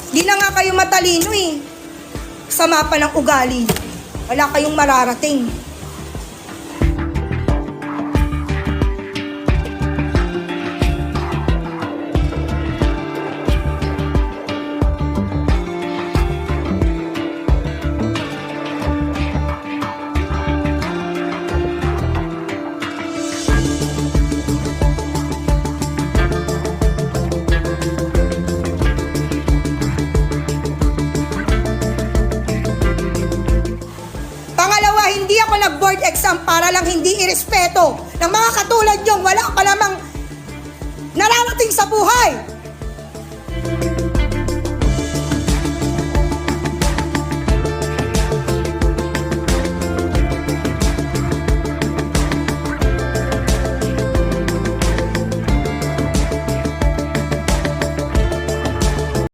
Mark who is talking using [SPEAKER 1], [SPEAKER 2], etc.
[SPEAKER 1] Di na nga kayo matalino eh. Sama pa ng ugali. Wala kayong mararating. Pangalawa, hindi ako nag-board exam para lang hindi irespeto ng mga katulad niyong wala pa namang nararating sa buhay.